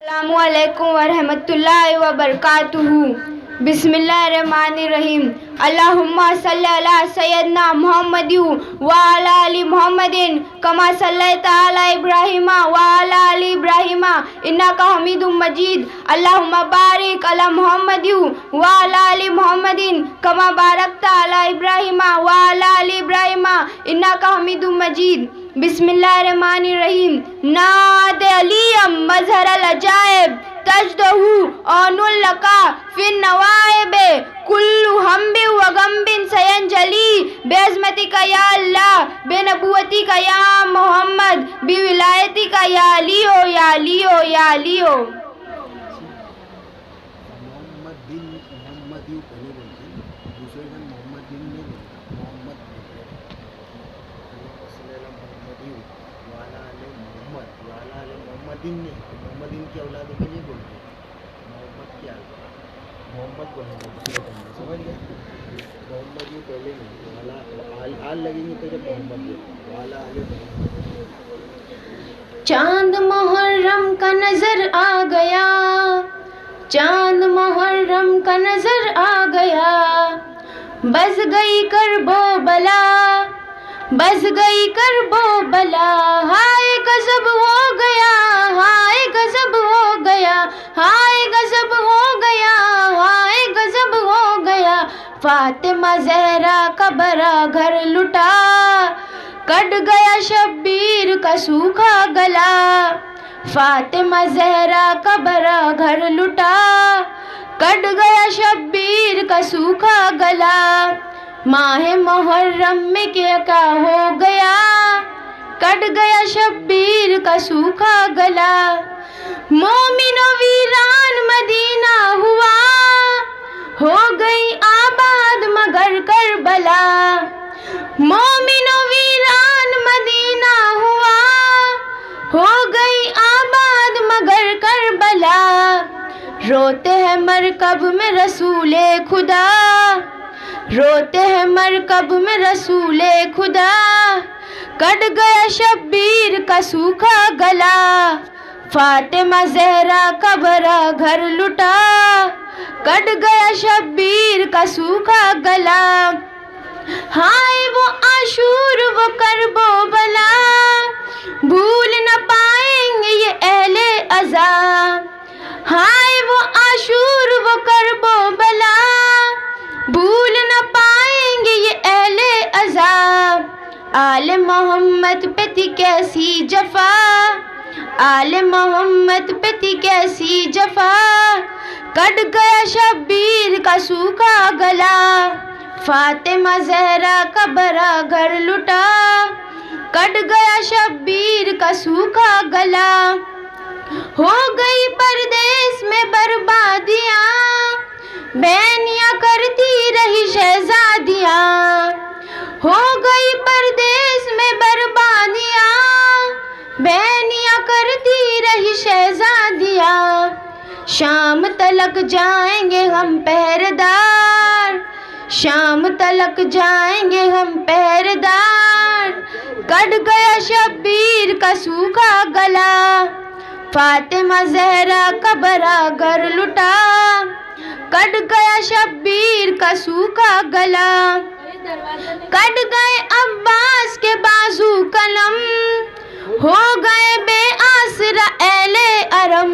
السلام علیکم ورحمۃ اللہ وبرکاتہ۔ بسم اللہ الرحمن الرحیم۔ اللہم صلی علی سیدنا محمد وعلی آل محمد کما صلیت علی ابراہیم وعلی آل ابراہیم انک حمید مجید۔ اللہم بارک علی محمد وعلی آل محمد کما بارکت علی ابراہیم وعلی آل ابراہیم انک حمید مجید۔ بسم اللہ الرحمن الرحیم۔ نعت علیم مظہر العجائب تجدہ عون لکا فی النوائب کل ہم و غم سینجلی بعظمتک یا اللہ بنبوتک یا محمد بولایتک یا علیو یا علیو یا علیو۔ محمد بن محمد یوں پہلے بولتے ہیں، دوسرے دن محمد بن نہیں بولتے، محمد محمد یوں والا علیہ محمد والا علیہ محمد نہیں، محمد ان کی اولاد کے لیے بولتے ہیں، محمد کیا محمد بولیں گے دوسرے دن میں، سمجھ گئے؟ محمد یوں پہلے نہیں، والا آل لگیں گے تو جب محمد بولتے والا علیہ محمد۔ چاند محرم کا نظر آ گیا، چاند محرم کا نظر آ گیا، بس گئی کرب و بلا، بس گئی کرب و بلا، ہائے غضب ہو گیا، ہائے غضب ہو گیا، ہائے غضب ہو گیا، ہائے غضب ہو گیا، فاطمہ زہرا کا برا گھر لٹا، کٹ گیا شبیر کا سوکھا گلا، فاطمہ زہرا کا برا گھر لٹا، کٹ گیا شبیر کا سوکھا گلا، ماہ محرم میں کیا ہو گیا، کٹ گیا شبیر کا سوکھا گلا، مومن و ویران مدینہ ہوا، ہو گئی آباد مگر کربلا، مومن و ویران مدینہ ہوا، ہو گئی آباد مگر کربلا، روتے ہیں مرکب میں رسول خدا، روتے ہیں مرکب میں رسول خدا، کٹ گیا شبیر کا سوکھا گلا، فاطمہ زہرا کا برا گھر لٹا، کٹ گیا شبیر کا سوکھا گلا، ہائے وہ عاشور وہ کرب و بلا، بھول نہ پائیں گے یہ اہل عزا، ہائے وہ عاشور وہ کرب و بلا، بھول نہ پائیں گے یہ اہل عزا، آل محمد پہ تھی کیسی جفا، آل محمد پہ تھی کیسی جفا، کٹ گیا شبیر کا سوکھا گلا، فاطمہ زہرا کا برا گھر لٹا، کٹ گیا شبیر کا سوکھا گلا، ہو گئی پردیس میں بربادیاں، بینیاں کرتی رہی شہزادیاں، ہو گئی پردیس میں بربادیاں، بینیاں کرتی رہی شہزادیاں، شام تلک جائیں گے ہم پہرےدار، شام تلک جائیں گے ہم پہرےدار، کٹ گیا شبیر کا سوکھا گلا، فاطمہ زہرا کا برا گھر لٹا، کٹ گیا شبیر کا سوکھا گلا، کٹ گئے عباس کے بازو قلم، ہو گئے بے آسرا اہل ارم،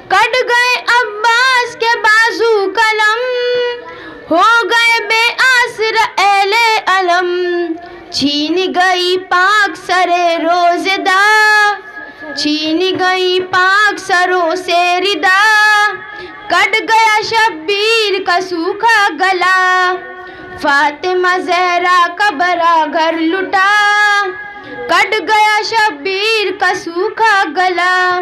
کٹ گئے عباس کے بازو قلم، ہو گئے بے آسرا اہل علم، چھین گئی پاک سرے روزدہ، چھین گئی پاک سروں سے ردا، کٹ گیا شبیر کا سوکھا گلا، فاطمہ زہرا کا برا گھر لٹا، کٹ گیا شبیر کا سوکھا گلا،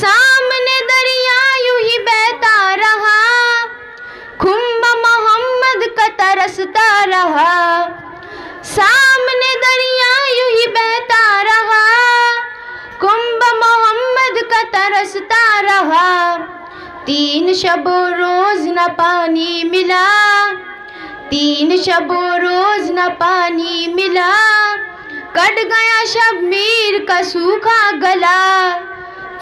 سامنے دریا یوں ہی بہتا رہا، کھمب محمد کا ترستا رہا، سامنے دریا یوں ہی بہتا رہا، کھمب محمد کا ترستا رہا، 3 شب و روز نہ پانی ملا، 3 شب و روز نہ پانی ملا، کٹ گیا شبیر کا سوکھا گلا،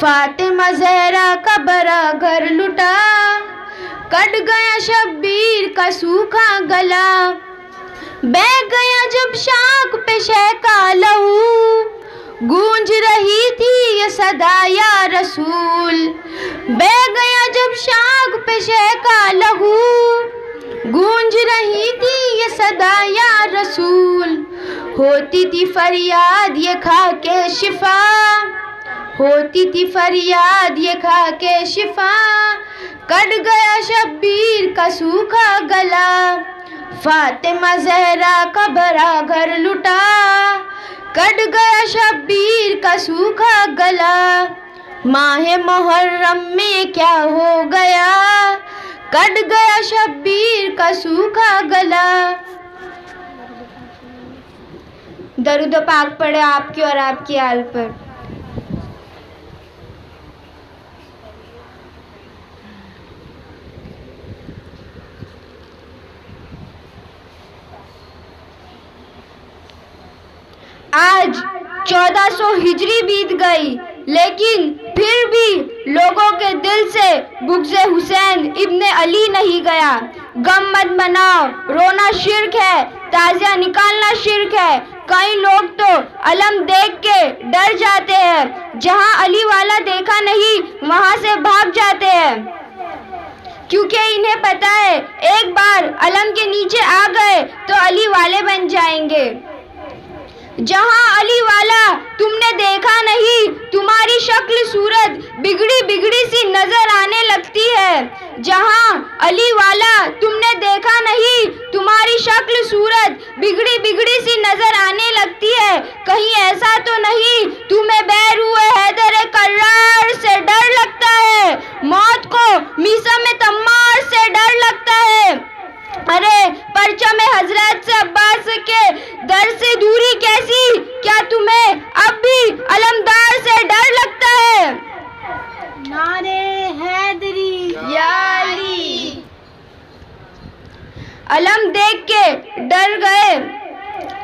فاطمہ زہرا کا برا گھر لٹا، کٹ گیا شبیر کا سوکھا گلا، بہہ گیا جب شاخ پہ شہ کا لہو، گونج رہی تھی یہ صدا یا رسول، بہہ گیا جب شاخ پہ شہ کا لہو، گونج رہی تھی یہ صدا یا رسول، ہوتی تھی فریاد یہ کھا کے شفا، ہوتی تھی فریاد یہ کھا کے شفا، کٹ گیا شبیر کا سوکھا گلا، فاطمہ زہرا کا بھرا گھر لٹا، کٹ گیا شبیر کا سوکھا گلا، ماہ محرم میں کیا ہو گیا، کٹ گیا شبیر کا سوکھا گلا۔ درود و پاک پڑھے آپ کی اور آپ کی آل پر۔ آج 1400 ہجری بیت گئی، لیکن پھر بھی لوگوں کے دل سے بغض حسین ابن علی نہیں گیا۔ غم مت مناؤ، رونا شرک ہے، تعزیہ نکالنا شرک ہے۔ کئی لوگ تو علم دیکھ کے ڈر جاتے ہیں، جہاں علی والا دیکھا نہیں وہاں سے بھاگ جاتے ہیں، کیونکہ انہیں پتا ہے ایک بار علم کے نیچے آ گئے تو علی والے بن جائیں گے۔ جہاں علی والا تم نے دیکھا نہیں، تمہاری شکل صورت بگڑی بگڑی سی نظر آنے لگتی ہے۔ جہاں علی والا تم نے دیکھا نہیں، تمہاری شکل صورت بگڑی بگڑی سی نظر آنے لگتی ہے۔ کہیں ایسا تو نہیں تمہیں بیروح حیدر کرار سے ڈر لگتا ہے، موت کو میثم تمار سے ڈر لگتا ہے؟ ارے پرچم حضرت سے عباس کے در سے دوری کیسی، کیا تمہیں اب بھی علمدار سے ڈر لگتا ہے؟ نعرے حیدری یا علی۔ علم دیکھ کے ڈر گئے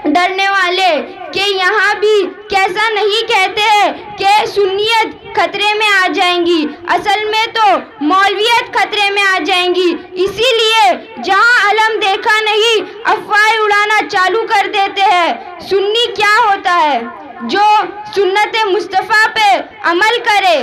ڈرنے والے کہ یہاں بھی کیسا نہیں کہتے ہیں کہ سنیت خطرے میں آ جائیں گی، اصل میں تو مولویت خطرے میں آ جائیں گی۔ اسی لیے جہاں علم دیکھا نہیں افواہیں اڑانا چالو کر دیتے ہیں۔ سنی کیا ہوتا ہے؟ جو سنت مصطفیٰ پہ عمل کرے۔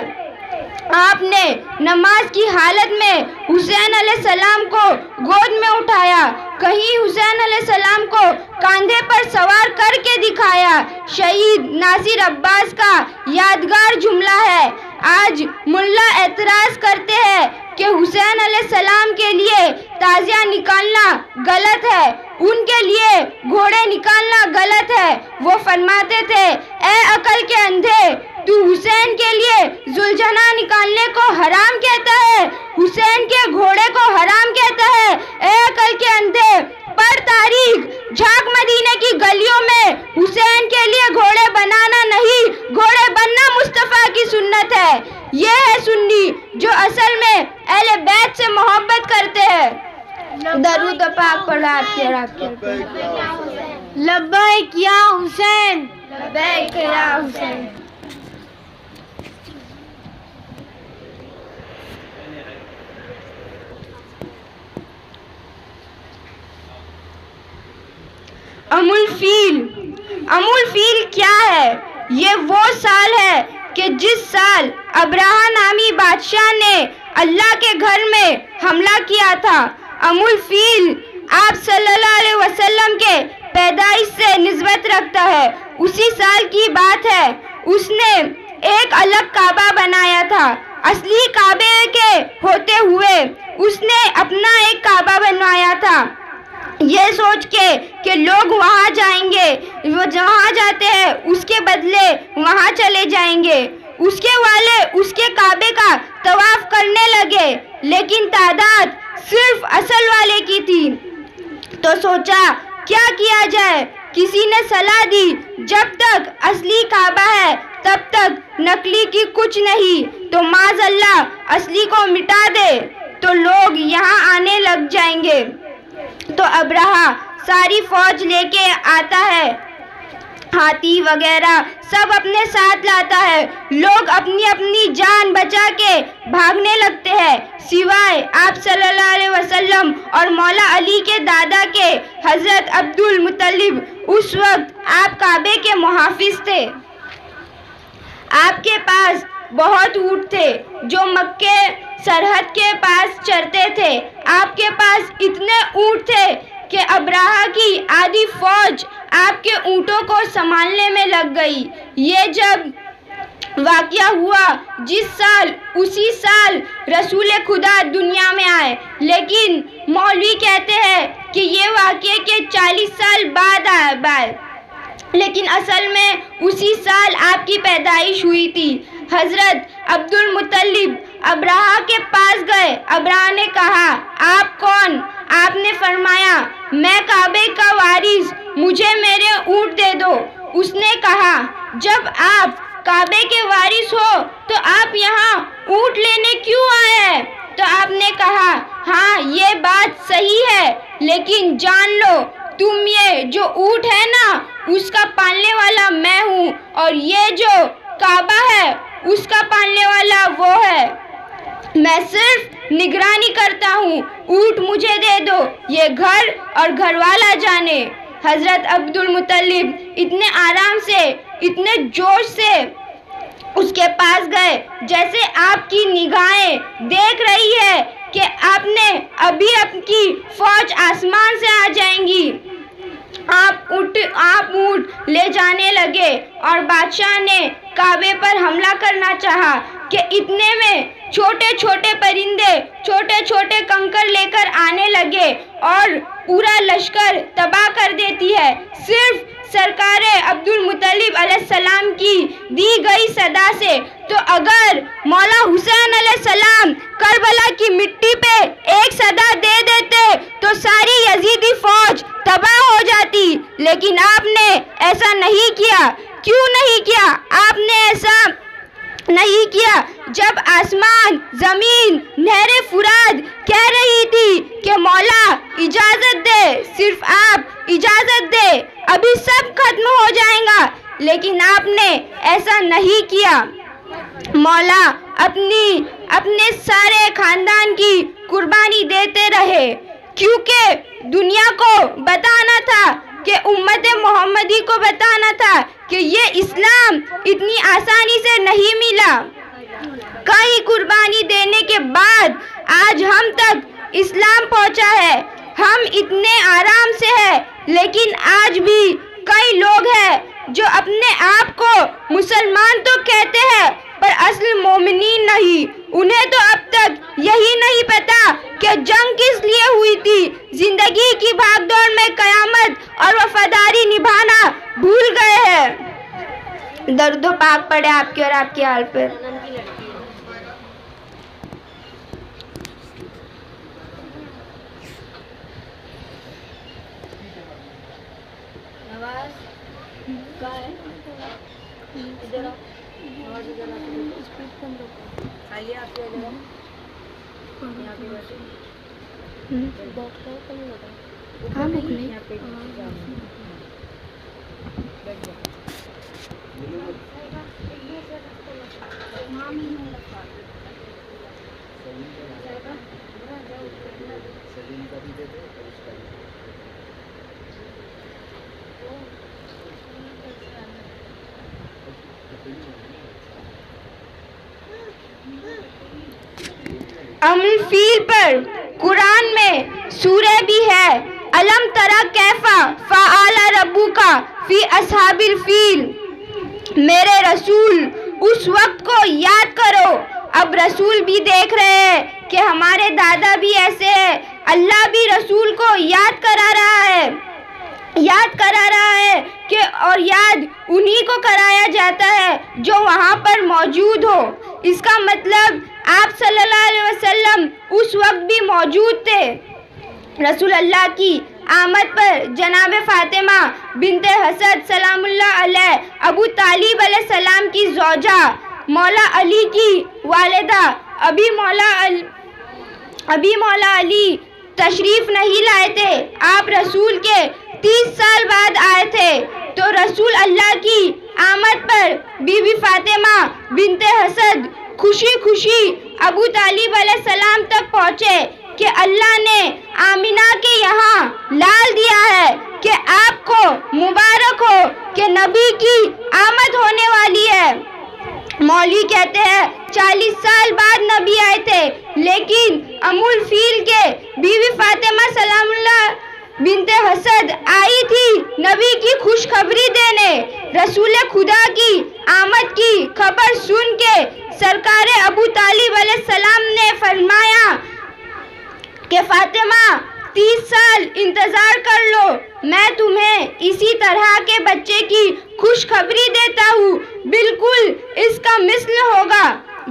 آپ نے نماز کی حالت میں حسین علیہ السلام کو گود میں اٹھایا، کہیں حسین علیہ السلام کو کاندھے پر سوار کر کے دکھایا۔ شہید ناصر عباس کا یادگار جملہ ہے۔ آج ملا اعتراض کرتے ہیں کہ حسین علیہ السلام کے لیے تعزیہ نکالنا غلط ہے، ان کے لیے گھوڑے نکالنا غلط ہے۔ وہ فرماتے تھے، اے عقل کے اندھے، تو حسین کے لیے ذوالجناح نکالنے کو حرام کہتا ہے، حسین کے گھوڑے کو حرام کہتا ہے۔ اے عقل کے اندھے، پڑھ تاریخ، جھانک مدینے کی گلیوں میں، حسین کے لیے گھوڑے بنانا نہیں، گھوڑے بننا مصطفیٰ کی سنت ہے۔ یہ ہے سنی جو اصل میں اہل بیت سے محبت کرتے ہیں۔ درود و پاک پڑھا آپ کے اور آپ کے۔ لبیک یا حسین، لبیک یا حسین۔ ام الفیل کیا ہے؟ یہ وہ سال ہے کہ جس سال ابرہہ نامی بادشاہ نے اللہ کے گھر میں حملہ کیا تھا۔ ام الفیل آپ صلی اللہ علیہ وسلم کے پیدائش سے نسبت رکھتا ہے۔ اسی سال کی بات ہے، اس نے ایک الگ کعبہ بنایا تھا۔ اصلی کعبے کے ہوتے ہوئے اس نے اپنا ایک کعبہ بنوایا تھا، یہ سوچ کے کہ لوگ وہاں جائیں گے، وہ جہاں جاتے ہیں اس کے بدلے وہاں چلے جائیں گے۔ اس کے والے اس کے کعبے کا طواف کرنے لگے، لیکن تعداد صرف اصل والے کی تھی، تو سوچا کیا کیا جائے۔ کسی نے صلاح دی، جب تک اصلی کعبہ ہے تب تک نقلی کی کچھ نہیں، تو معاذ اللہ اصلی کو مٹا دے تو لوگ یہاں آنے لگ جائیں گے۔ تو ابرہہ ساری فوج لے کے آتا ہے ہاتھی وغیرہ سب اپنے ساتھ لاتا ہے. لوگ اپنی اپنی جان بچا کے بھاگنے لگتے ہیں سوائے آپ صلی اللہ علیہ وسلم اور مولا علی کے دادا کے حضرت عبد المطلب. اس وقت آپ کعبے کے محافظ تھے. آپ کے پاس بہت اونٹ تھے جو مکے سرحد کے پاس چرتے تھے. آپ کے پاس اتنے اونٹ تھے کہ ابراہہ کی آدھی فوج آپ کے اونٹوں کو سنبھالنے میں لگ گئی. یہ جب واقعہ ہوا جس سال اسی سال رسول خدا دنیا میں آئے، لیکن مولوی کہتے ہیں کہ یہ واقعے کے 40 سال بعد آئے، لیکن اصل میں اسی سال آپ کی پیدائش ہوئی تھی. حضرت عبد المطلب ابراہہ کے پاس گئے. ابراہہ نے کہا آپ کون؟ آپ نے فرمایا میں کعبے کا وارث، مجھے میرے اونٹ دے دو. اس نے کہا جب آپ کعبے کے وارث ہو تو آپ یہاں اونٹ لینے کیوں آئے ہیں؟ تو آپ نے کہا ہاں یہ بات صحیح ہے، لیکن جان لو تم یہ جو اونٹ ہے نا اس کا پالنے والا میں ہوں، اور یہ جو کعبہ ہے اس کا پالنے والا وہ ہے. میں صرف نگرانی کرتا ہوں. اونٹ مجھے دے دو، یہ گھر اور گھر والا جانے. حضرت عبد المطلب اتنے آرام سے، اتنے جوش سے اس کے پاس گئے جیسے آپ کی نگاہیں دیکھ رہی ہے کہ آپ نے ابھی آپ کی فوج آسمان سے آ جائیں گی. آپ اونٹ لے جانے لگے اور بادشاہ نے کعبے پر حملہ کرنا چاہا کہ اتنے میں چھوٹے چھوٹے پرندے چھوٹے چھوٹے کنکر لے کر آنے لگے اور پورا لشکر تباہ کر دیتی ہے. صرف سرکار عبد المطلب علیہ السلام کی دی گئی صدا سے. تو اگر مولا حسین علیہ السلام کربلا کی مٹی پہ ایک صدا دے دیتے تو ساری یزیدی فوج تباہ ہو جاتی، لیکن آپ نے ایسا نہیں کیا. کیوں نہیں کیا؟ آپ نے ایسا نہیں کیا جب آسمان، زمین، نہر فرات کہہ رہی تھی کہ مولا اجازت دے، صرف آپ اجازت دے، ابھی سب ختم ہو جائے گا، لیکن آپ نے ایسا نہیں کیا. مولا اپنے سارے خاندان کی قربانی دیتے رہے، کیونکہ دنیا کو بتانا تھا، کہ امت محمدی کو بتانا تھا کہ یہ اسلام اتنی آسانی سے نہیں ملا. کئی قربانی دینے کے بعد آج ہم تک اسلام پہنچا ہے. ہم اتنے آرام سے ہیں، لیکن آج بھی کئی لوگ ہیں جو اپنے آپ کو مسلمان تو کہتے ہیں پر اصل مومنین نہیں. انہیں تو اب تک یہی نہیں پتا کہ جنگ کس لیے ہوئی تھی. زندگی کی بھاگ دوڑ میں قیامت اور وفاداری نبھانا بھول گئے ہیں. درود و پاک پڑے آپ کے اور آپ کے حال پر. عمل فیل پر قرآن میں سورہ بھی ہے، الم ترى کیف فعل ربک فی اصحاب الفیل. میرے رسول اس وقت کو یاد کرو. اب رسول بھی دیکھ رہے ہیں کہ ہمارے دادا بھی ایسے ہیں. اللہ بھی رسول کو یاد کرا رہا ہے کہ اور یاد انہی کو کرایا جاتا ہے جو وہاں پر موجود ہو. اس کا مطلب آپ صلی اللہ علیہ وسلم اس وقت بھی موجود تھے. رسول اللہ کی آمد پر جناب فاطمہ بنت حسد سلام اللہ علیہ، ابو طالب علیہ السلام کی زوجہ، مولا علی کی والدہ، ابھی مولا علی تشریف نہیں لائے تھے. آپ رسول کے 30 سال بعد آئے تھے. تو رسول اللہ کی آمد پر بی بی فاطمہ بنت اسد خوشی خوشی ابو طالب علیہ السلام تک پہنچے کہ اللہ نے آمینہ کے یہاں لال دیا ہے کہ آپ کو مبارک ہو کہ نبی کی آمد ہونے والی ہے. مولوی کہتے ہیں 40 سال بعد نبی آئے تھے، لیکن ام الفیل کے بیوی فاطمہ سلام اللہ بنت اسد آئی تھی نبی کی خوشخبری دینے. رسول خدا کی آمد کی خبر سن کے سرکار ابو طالب علیہ السلام نے فرمایا کہ فاطمہ 30 سال انتظار کر لو، میں تمہیں اسی طرح کے بچے کی خوشخبری دیتا ہوں، بالکل اس کا مثل ہوگا،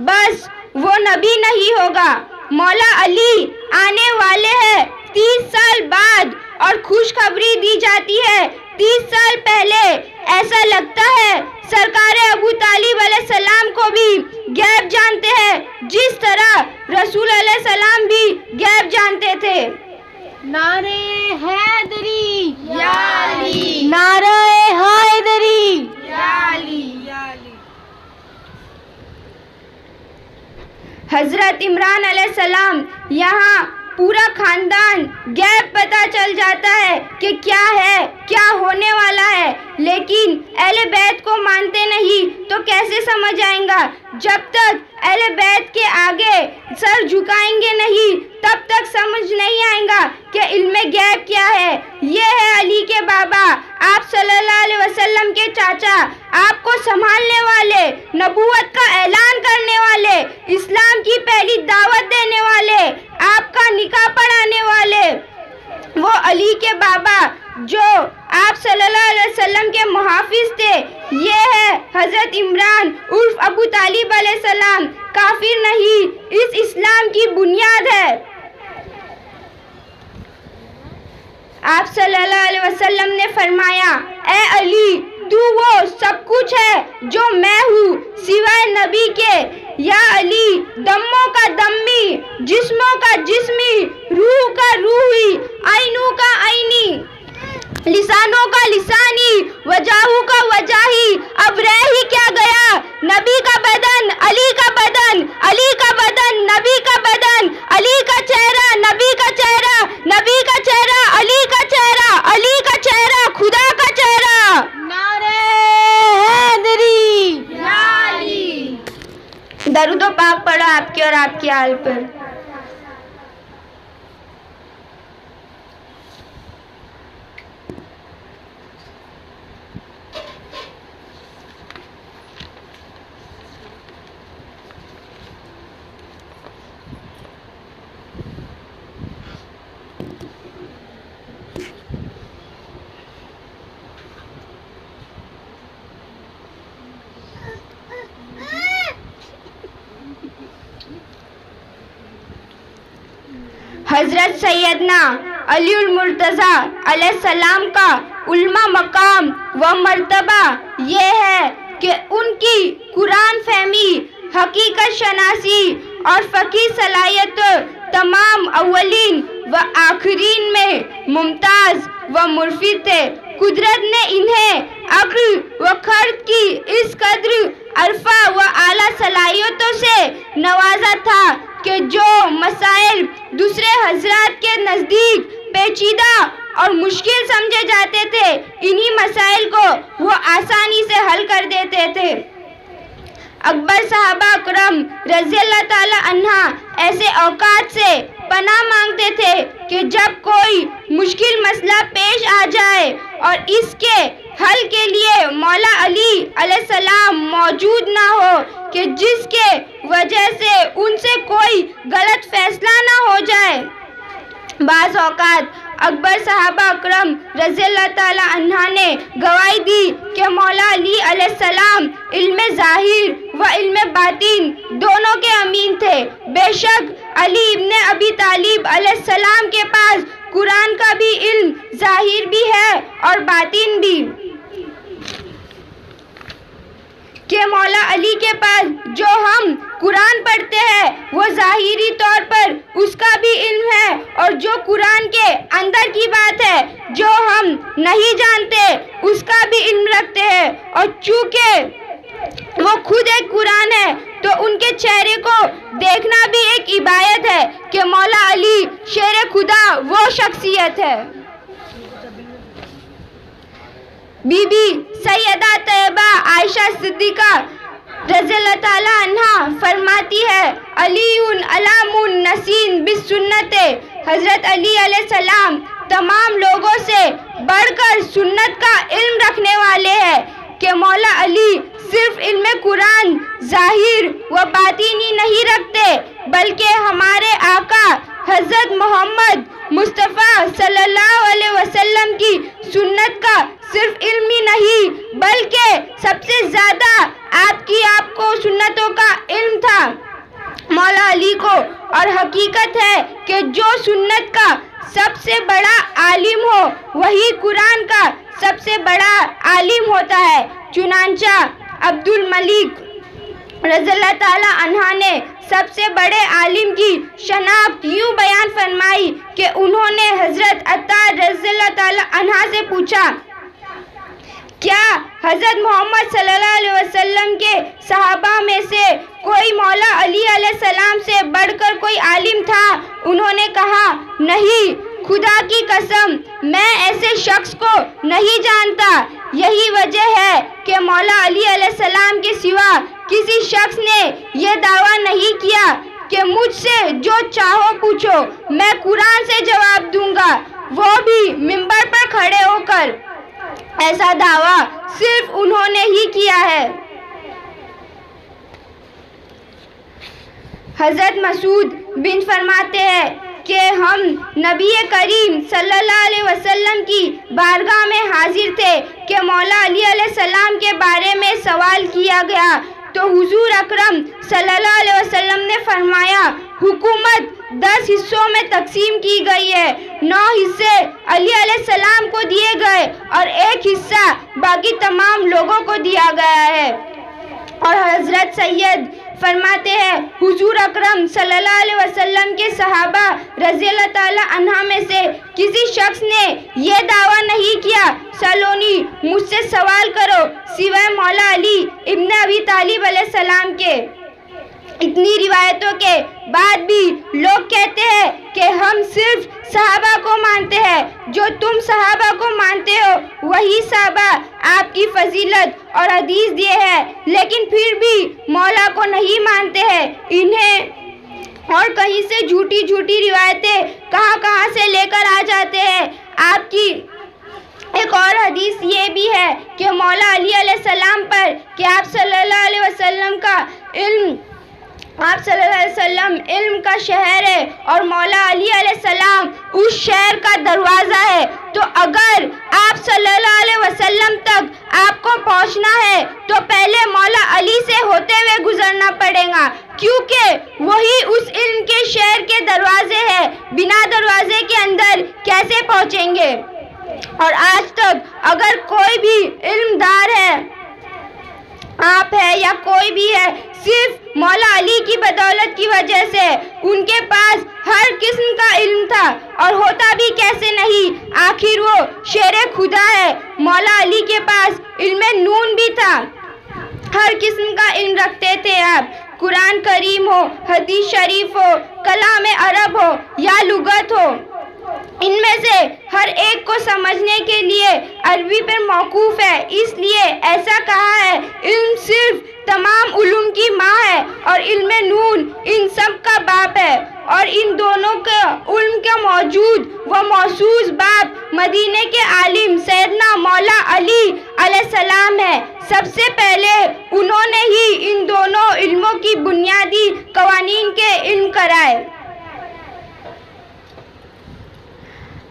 بس وہ نبی نہیں ہوگا. مولا علی آنے والے ہیں 30 سال بعد اور خوشخبری دی جاتی ہے 30 سال پہلے. ایسا لگتا ہے سرکار ابو طالب علیہ السلام کو بھی غیب جانتے ہیں، جس طرح رسول علیہ السلام بھی غیب جانتے تھے. نعرہ حیدری یا علی، نعرہ حیدری. یا علی. حضرت عمران علیہ السلام یہاں پورا خاندان غیب پتہ چل جاتا ہے کہ کیا ہے، کیا ہونے والا ہے، لیکن اہل بیت کو مانتے نہیں تو کیسے سمجھ آئیں گا؟ جب تک اہل بیت کے آگے سر جھکائیں گے نہیں تب تک سمجھ نہیں آئیں گا کہ علم غیب کیا ہے. یہ ہے علی کے بابا، آپ صلی اللہ علیہ وسلم کے چاچا، آپ کو سنبھالنے والے، نبوت کا اعلان کرنے والے، اسلام کی پہلی دعوت دینے والے، آپ کا نکاح پڑھانے والے، وہ علی کے بابا جو آپ صلی اللہ علیہ وسلم کے محافظ تھے. یہ ہے حضرت عمران عرف ابو طالب علیہ السلام، کافر نہیں، اس اسلام کی بنیاد ہے. آپ صلی اللہ علیہ وسلم نے فرمایا، اے علی تو وہ سب کچھ ہے جو میں ہوں سوائے نبی کے. یا علی دموں کا دمی، جسموں کا جسمی، روح کا روحی، عینوں کا عینی، لسانوں کا لسانی، وجاہوں کا وجاہی. اب رہ ہی کیا گیا؟ نبی کا بدن، علی کا بدن، علی کا بدن، نبی کا بدن، علی کا چہرہ، نبی کا چہرہ، نبی کا چہرہ، علی کا چہرہ، علی کا چہرہ، خدا کا چہرہ. نعرہ حیدری. یا علی. درود و پاک پڑھو آپ کے اور آپ کے آل پر. حضرت سیدنا علی المرتضیٰ علیہ السلام کا علما مقام و مرتبہ یہ ہے کہ ان کی قرآن فہمی، حقیقت شناسی اور فقہی صلاحیت تمام اولین و آخرین میں ممتاز و مرفد تھے. قدرت نے انہیں عقل و خرد کی اس قدر عرفہ و اعلیٰ صلاحیتوں سے نوازا تھا کہ جو مسائل دوسرے حضرات کے نزدیک پیچیدہ اور مشکل سمجھے جاتے تھے، انہی مسائل کو وہ آسانی سے حل کر دیتے تھے. اکبر صحابہ اکرم رضی اللہ تعالی عنہ ایسے اوقات سے پناہ مانگتے تھے کہ جب کوئی مشکل مسئلہ پیش آ جائے اور اس کے حل کے لیے مولا علی علیہ السلام موجود نہ ہو، کہ جس کے وجہ سے ان سے کوئی غلط فیصلہ نہ ہو جائے. بعض اوقات اکبر صحابہ اکرم رضی اللہ تعالی عنہ نے گواہی دی کہ مولا علی علیہ السلام علم ظاہر و علم باطن دونوں کے امین تھے. بے شک علی ابن ابی طالب علیہ السلام کے پاس قرآن کا بھی علم ظاہر بھی ہے اور باطن بھی، کہ مولا علی کے پاس جو ہم قرآن پڑھتے ہیں وہ ظاہری طور پر اس کا بھی علم ہے، اور جو قرآن کے اندر کی بات ہے جو ہم نہیں جانتے اس کا بھی علم رکھتے ہیں، اور چونکہ وہ خود ایک قرآن ہے تو ان کے چہرے کو دیکھنا بھی ایک عبادت ہے کہ مولا علی شیر خدا وہ شخصیت ہے۔ بی بی سیدہ طیبہ عائشہ صدیقہ رضی اللہ تعالی عنہا فرماتی ہے، علی علام نسین بالسنت، حضرت علی علیہ السلام تمام لوگوں سے بڑھ کر سنت کا علم رکھنے والے ہیں کہ مولا علی صرف علم قرآن ظاہر و باطنی نہیں رکھتے بلکہ ہمارے آقا حضرت محمد مصطفیٰ صلی اللہ علیہ وسلم کی سنت کا صرف علم ہی نہیں بلکہ سب سے زیادہ آپ کو سنتوں کا علم تھا مولا علی کو، اور حقیقت ہے کہ جو سنت کا سب سے بڑا عالم ہو وہی قرآن کا سب سے بڑا عالم ہوتا ہے۔ چنانچہ عبد الملک رضی اللہ تعالی عنہ نے سب سے بڑے عالم کی شناخت یوں بیان فرمائی کہ انہوں نے حضرت عطار رضی اللہ تعالی عنہ سے پوچھا، کیا حضرت محمد صلی اللہ علیہ وسلم کے صحابہ میں سے کوئی مولا علی علیہ السلام سے بڑھ کر کوئی عالم تھا؟ انہوں نے کہا، نہیں، خدا کی قسم میں ایسے شخص کو نہیں جانتا۔ یہی وجہ ہے کہ مولا علی علیہ السلام کے سوا کسی شخص نے یہ دعویٰ نہیں کیا کہ مجھ سے جو چاہو پوچھو، میں قرآن سے جواب دوں گا، وہ بھی منبر پر کھڑے ہو کر۔ ایسا دعویٰ صرف انہوں نے ہی کیا ہے۔ حضرت مسعود بن فرماتے ہیں کہ ہم نبی کریم صلی اللہ علیہ وسلم کی بارگاہ میں حاضر تھے کہ مولا علی علیہ السلام کے بارے میں سوال کیا گیا تو حضور اکرم صلی اللہ علیہ وسلم نے فرمایا، حکومت 10 حصوں میں تقسیم کی گئی ہے، 9 حصے علی علیہ السلام کو دیے گئے اور 1 حصہ باقی تمام لوگوں کو دیا گیا ہے۔ اور حضرت سید فرماتے ہیں، حضور اکرم صلی اللہ علیہ وسلم کے صحابہ رضی اللہ تعالی عنہ میں سے کسی شخص نے یہ دعویٰ نہیں کیا، سلونی مجھ سے سوال کرو سوائے مولا علی ابن ابی طالب علیہ السلام کے۔ اتنی روایتوں کے بعد بھی لوگ کہتے ہیں کہ ہم صرف صحابہ کو مانتے ہیں، جو تم صحابہ کو مانتے ہو وہی صحابہ آپ کی فضیلت اور حدیث دیے ہیں، لیکن پھر بھی مولا کو نہیں مانتے ہیں۔ انہیں اور کہیں سے جھوٹی روایتیں کہاں سے لے کر آ جاتے ہیں۔ آپ کی ایک اور حدیث یہ بھی ہے کہ مولا علی علیہ السلام پر کہ آپ صلی اللہ علیہ وسلم علم کا شہر ہے اور مولا علی علیہ السلام اس شہر کا دروازہ ہے، تو اگر آپ صلی اللہ علیہ وسلم تک آپ کو پہنچنا ہے تو پہلے مولا علی سے ہوتے ہوئے گزرنا پڑے گا، کیونکہ وہی اس علم کے شہر کے دروازے ہیں، بنا دروازے کے اندر کیسے پہنچیں گے؟ اور آج تک اگر کوئی بھی علم دار ہے، آپ ہے یا کوئی بھی ہے، صرف مولا علی کی بدولت کی وجہ سے ان کے پاس ہر قسم کا علم تھا، اور ہوتا بھی کیسے نہیں، آخر وہ شیر خدا ہے۔ مولا علی کے پاس علم نون بھی تھا، ہر قسم کا علم رکھتے تھے آپ، قرآن کریم ہو، حدیث شریف ہو، کلام عرب ہو یا لغت ہو، ان میں سے ہر ایک کو سمجھنے کے لیے عربی پر موقوف ہے۔ اس لیے ایسا کہا ہے، علم صرف تمام علوم کی ماں ہے اور علم نون ان سب کا باپ ہے، اور ان دونوں کا علم کا موجود و موصوص باپ مدینے کے عالم سیدنا مولا علی علیہ السلام ہے۔ سب سے پہلے انہوں نے ہی ان دونوں علموں کی بنیادی قوانین کے علم کرائے۔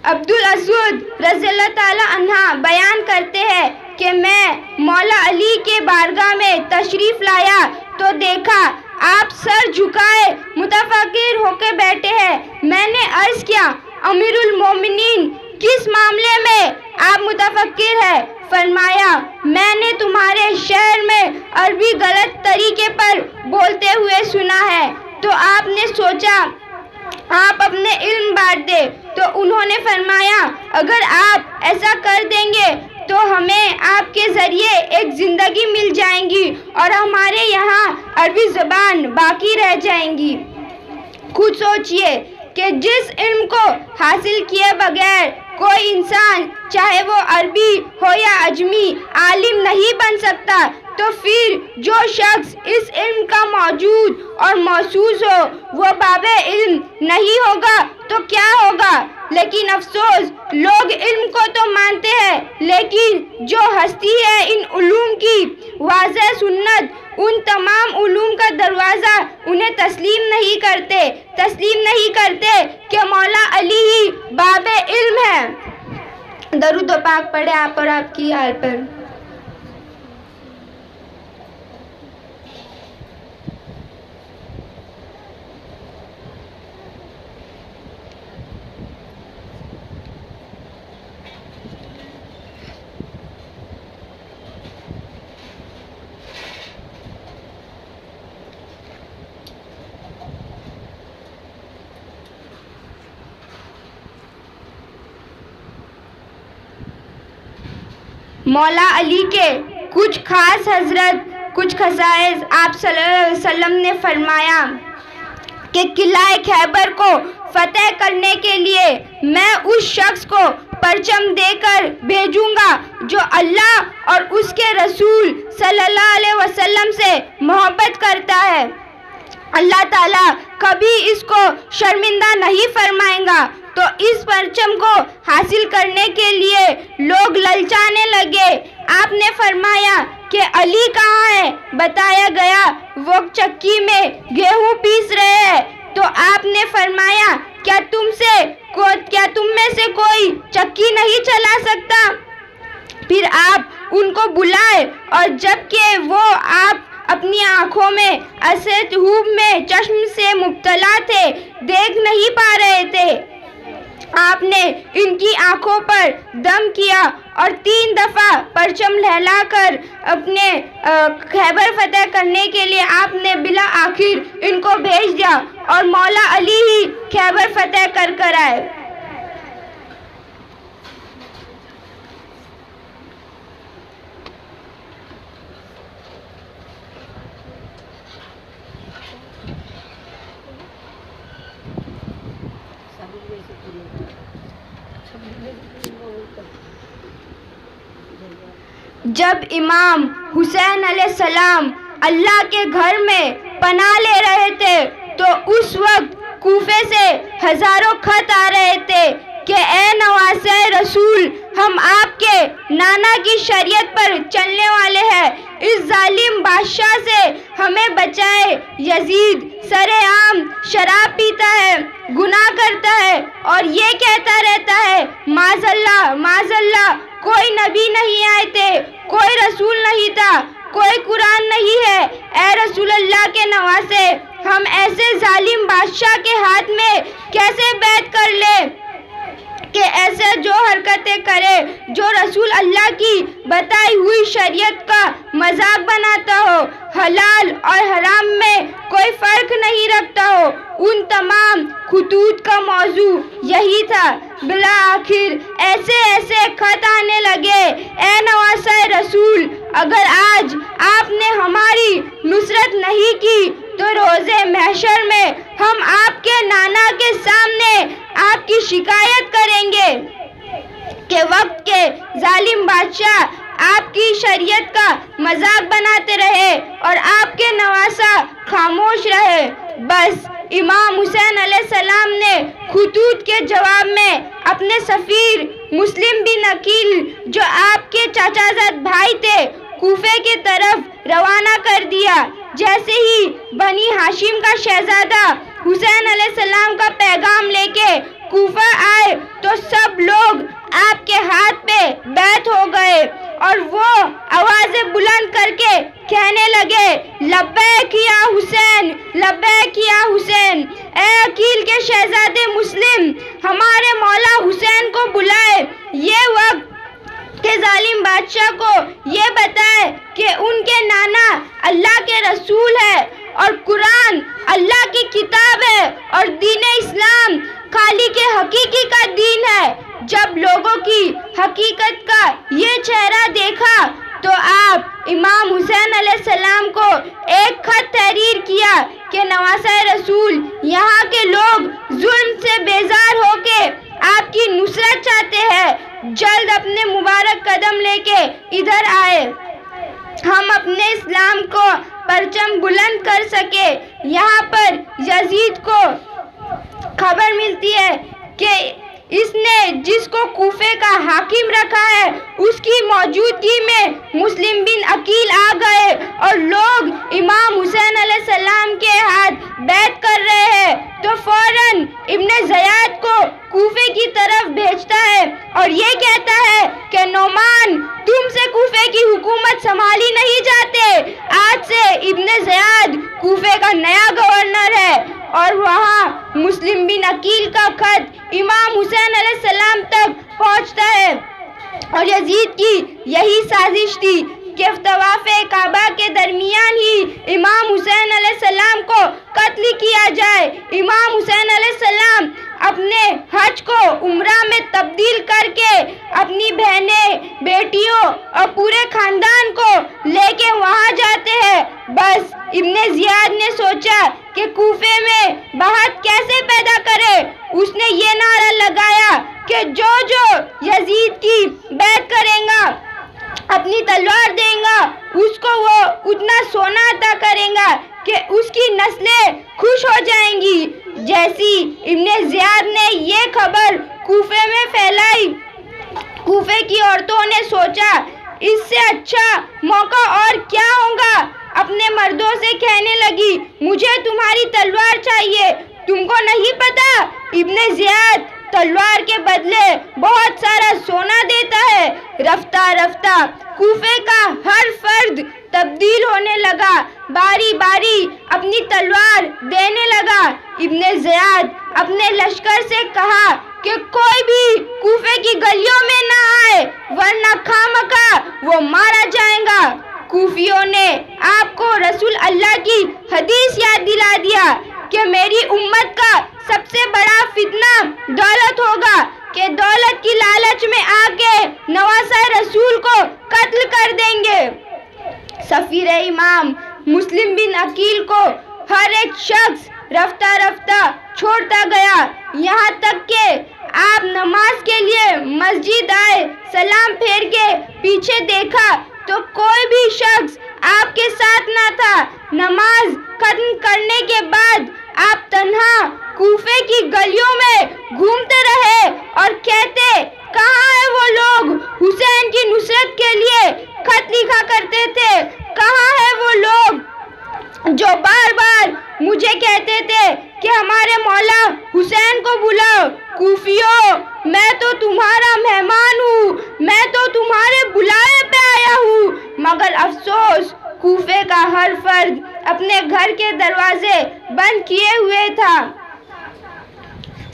عبد الاسود رضی اللہ تعالی عنہ بیان کرتے ہیں کہ میں مولا علی کے بارگاہ میں تشریف لایا تو دیکھا آپ سر جھکائے متفکر ہو کے بیٹھے ہیں۔ میں نے عرض کیا، امیر المومنین، کس معاملے میں آپ متفکر ہے؟ فرمایا میں نے تمہارے شہر میں عربی غلط طریقے پر بولتے ہوئے سنا ہے، تو آپ نے سوچا آپ اپنے علم بانٹ دے۔ تو انہوں نے فرمایا اگر آپ ایسا کر دیں گے تو ہمیں آپ کے ذریعے ایک زندگی مل جائیں گی اور ہمارے یہاں عربی زبان باقی رہ جائیں گی۔ خود سوچئے کہ جس علم کو حاصل کیے بغیر کوئی انسان چاہے وہ عربی ہو یا عجمی عالم نہیں بن سکتا، تو پھر جو شخص اس علم کا موجود اور محسوس ہو وہ باب علم نہیں ہوگا تو کیا ہوگا؟ لیکن افسوس لوگ علم کو تو مانتے ہیں لیکن جو ہستی ہے ان علوم کی واضح سنت، ان تمام علوم کا دروازہ انہیں تسلیم نہیں کرتے کہ مولا علی ہی باب علم ہے۔ درود و پاک پڑھے آپ اور آپ کی حال پر۔ مولا علی کے کچھ خاص حضرت، کچھ خصائص۔ آپ صلی اللہ علیہ وسلم نے فرمایا کہ قلعہ خیبر کو فتح کرنے کے لیے میں اس شخص کو پرچم دے کر بھیجوں گا جو اللہ اور اس کے رسول صلی اللہ علیہ وسلم سے محبت کرتا ہے۔ اللہ تعالیٰ کبھی اس کو شرمندہ نہیں فرمائے گا۔ تو اس پرچم کو حاصل کرنے کے لیے لوگ للچانے لگے۔ آپ نے فرمایا کہ علی کہاں ہے؟ بتایا گیا وہ چکی میں گیہوں پیس رہے ہیں۔ تو آپ نے فرمایا کیا تم میں سے کوئی چکی نہیں چلا سکتا؟ پھر آپ ان کو بلائے اور جبکہ وہ آپ اپنی آنکھوں میں ایسے دھوپ میں چشم سے مبتلا تھے، دیکھ نہیں پا رہے تھے، آپ نے ان کی آنکھوں پر دم کیا اور 3 دفعہ پرچم لہلا کر اپنے خیبر فتح کرنے کے لیے آپ نے بالآخر ان کو بھیج دیا اور مولا علی ہی خیبر فتح کر آئے۔ جب امام حسین علیہ السلام اللہ کے گھر میں پناہ لے رہے تھے تو اس وقت کوفے سے ہزاروں خط آ رہے تھے کہ اے نواسہ رسول، ہم آپ کے نانا کی شریعت پر چلنے والے ہیں، اس ظالم بادشاہ سے ہمیں بچائے۔ یزید سر عام شراب پیتا ہے، گناہ کرتا ہے اور یہ کہتا رہتا ہے معاذ اللہ معاذ اللہ، کوئی نبی نہیں آئے تھے، کوئی رسول نہیں تھا، کوئی قرآن نہیں ہے۔ اے رسول اللہ کے نواسے، ہم ایسے ظالم بادشاہ کے ہاتھ میں کیسے بیعت کر لیں کہ ایسے جو حرکتیں کرے جو رسول اللہ کی بتائی ہوئی شریعت کا مذاق بناتا ہو، حلال اور حرام میں کوئی فرق نہیں رکھتا ہو۔ ان تمام خطوط کا موضوع یہی تھا۔ بالآخر ایسے خط آنے لگے، اے نواسہ رسول، اگر آج آپ نے ہماری نصرت نہیں کی تو روزے محشر میں ہم آپ کے نانا کے سامنے آپ کی شکایت کریں گے کہ وقت کے ظالم بادشاہ آپ کی شریعت کا مذاق بناتے رہے اور آپ کے نواسہ خاموش رہے۔ بس امام حسین علیہ السلام نے خطوط کے جواب میں اپنے سفیر مسلم بن عقیل، جو آپ کے چاچا زاد بھائی تھے، کوفے کی طرف روانہ کر دیا۔ جیسے ہی بنی ہاشم کا شہزادہ حسین علیہ السلام کا پیغام لے کے کوفہ آئے تو سب لوگ آپ کے ہاتھ پہ بیعت ہو گئے اور وہ آوازیں بلند کر کے کہنے لگے لبیک یا حسین، لبیک یا حسین۔ اے عقیل کے شہزادے مسلم، ہمارے مولا حسین کو بلائے، یہ وقت کہ ظالم بادشاہ کو یہ بتائے کہ ان کے نانا اللہ کے رسول ہے اور قرآن اللہ کی کتاب ہے اور دین اسلام خالق حقیقی کا دین ہے۔ جب لوگوں کی حقیقت کا یہ چہرہ دیکھا تو آپ امام حسین علیہ السلام کو ایک خط تحریر کیا کہ نواسہ رسول، یہاں کے لوگ ظلم سے بیزار ہو کے آپ کی نصرت چاہتے ہیں، جلد اپنے مبارک قدم لے کے ادھر آئے، ہم اپنے اسلام کو پرچم بلند کر سکے۔ یہاں پر یزید کو خبر ملتی ہے کہ اس نے جس کو کوفے کا حاکم رکھا ہے اس کی موجودگی میں مسلم بن عقیل آ گئے اور لوگ امام حسین علیہ السلام کے ہاتھ بیعت کر رہے ہیں، تو فوراً ابن زیاد کو کوفے کی طرف بھیجتا ہے اور یہ کہتا ہے کہ نعمان، تم سے کوفے کی حکومت سنبھالی نہیں جاتے، آج سے ابن زیاد کوفے کا نیا گورنر ہے۔ اور وہاں مسلم بن عقیل کا خط امام حسین علیہ السلام تک پہنچتا ہے اور یزید کی یہی سازش تھی کہ طواف کعبہ کے درمیان ہی امام حسین علیہ السلام کو قتل کیا جائے۔ امام حسین علیہ السلام اپنے حج کو عمرہ میں تبدیل کر کے اپنی بہنیں، بیٹیوں اور پورے خاندان کو لے کے وہاں جاتے ہیں۔ بس ابن زیاد نے سوچا کہ کوفے میں بہت کیسے پیدا کرے، اس نے یہ نعرہ لگایا کہ جو یزید کی بیعت کرے گا، اپنی تلوار دے گا، اس کو وہ اتنا سونا عطا کرے گا کہ اس کی نسلیں خوش ہو جائیں گی۔ جیسی ابن زیاد نے یہ خبر کوفے میں پھیلائی، کوفے کی عورتوں نے سوچا اس سے اچھا موقع اور کیا ہوگا، اپنے مردوں سے کہنے لگی مجھے تمہاری تلوار چاہیے۔ تم کو نہیں پتا ابن زیاد تلوار کے بدلے بہت سارا سونا دیتا ہے۔ رفتہ رفتہ کوفے کا ہر فرد تبدیل ہونے لگا، باری باری اپنی تلوار دینے لگا۔ ابن زیاد اپنے لشکر سے کہا کہ کوئی بھی کوفے کی گلیوں میں نہ آئے ورنہ خامخواہ وہ مارا جائے گا۔ کوفیوں نے آپ کو رسول اللہ کی حدیث یاد دلا دیا کہ میری امت کا سب سے بڑا فتنہ دولت ہوگا، کہ دولت کی لالچ میں آ کے نواسہ رسول کو قتل کر دیں گے۔ سفیر امام مسلم بن عقیل کو ہر ایک شخص رفتہ رفتہ چھوڑتا گیا، یہاں تک کہ آپ نماز کے لیے مسجد آئے، سلام پھیر کے پیچھے دیکھا تو کوئی بھی شخص آپ کے ساتھ نہ تھا۔ نماز ختم کرنے کے بعد آپ تنہا کوفے کی گلیوں میں گھومتے رہے اور کہتے کہاں ہیں وہ لوگ حسین کی نصرت کے لیے خط لکھا کرتے تھے، کہاں ہیں وہ لوگ جو بار بار مجھے کہتے تھے کہ ہمارے مولا حسین کو بلاؤ۔ کوفیوں، میں تو تمہارا مہمان ہوں، میں تو تمہارے بلائے پہ آیا ہوں، مگر افسوس کوفے کا ہر فرد اپنے گھر کے دروازے بند کیے ہوئے تھا۔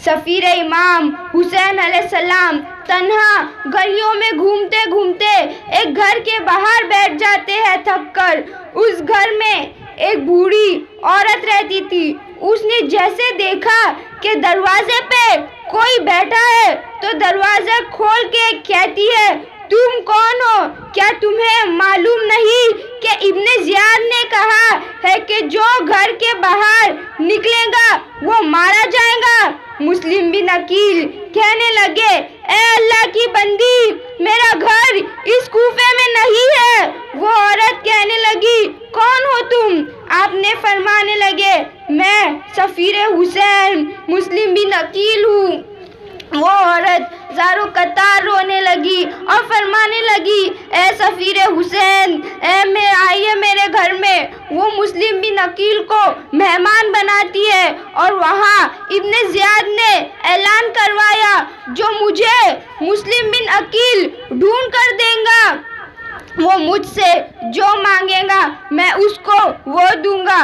سفیر امام حسین علیہ السلام تنہا گلیوں میں گھومتے گھومتے ایک گھر کے باہر بیٹھ جاتے ہیں تھک کر۔ اس گھر میں ایک بوڑھی عورت رہتی تھی۔ اس نے جیسے دیکھا کہ دروازے پہ کوئی بیٹھا ہے تو دروازہ کھول کے کہتی ہے تم کون ہو؟ کیا تمہیں معلوم نہیں کہ ابن زیاد نے کہا ہے کہ جو گھر کے باہر نکلے گا وہ مارا جائے گا؟ مسلم بن عقیل کہنے لگے اے اللہ کی بندی، میرا گھر اس کوفے میں نہیں ہے۔ وہ عورت کہنے لگی کون ہو تم؟ آپ نے فرمانے لگے میں سفیر حسین مسلم بن عقیل ہوں۔ وہ عورت زارو قطار رونے لگی اور فرمانے لگی اے سفیر حسین، آئیے میرے گھر میں۔ وہ مسلم بن عقیل کو مہمان بناتی ہے اور وہاں ابن زیاد نے اعلان کروایا جو مجھے مسلم بن عقیل ڈھونڈ کر دے گا وہ مجھ سے جو مانگے گا میں اس کو وہ دوں گا۔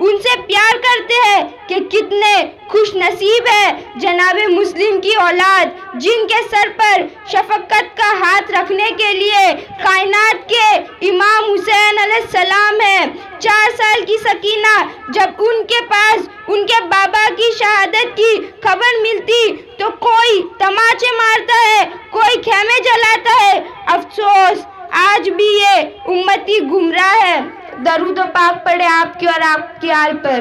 ان سے پیار کرتے ہیں کہ کتنے خوش نصیب ہے جناب مسلم کی اولاد, جن کے سر پر شفقت کا ہاتھ رکھنے کے لیے کائنات کے امام حسین علیہ السلام ہے. 4 سال کی سکینہ جب ان کے پاس ان کے بابا کی شہادت کی خبر ملتی تو کوئی تماچے مارتا ہے, کوئی خیمے جلاتا ہے. افسوس آج بھی یہ امتی گمراہ ہے. درود و پاک پڑھے آپ کی اور آپ کی آل پر.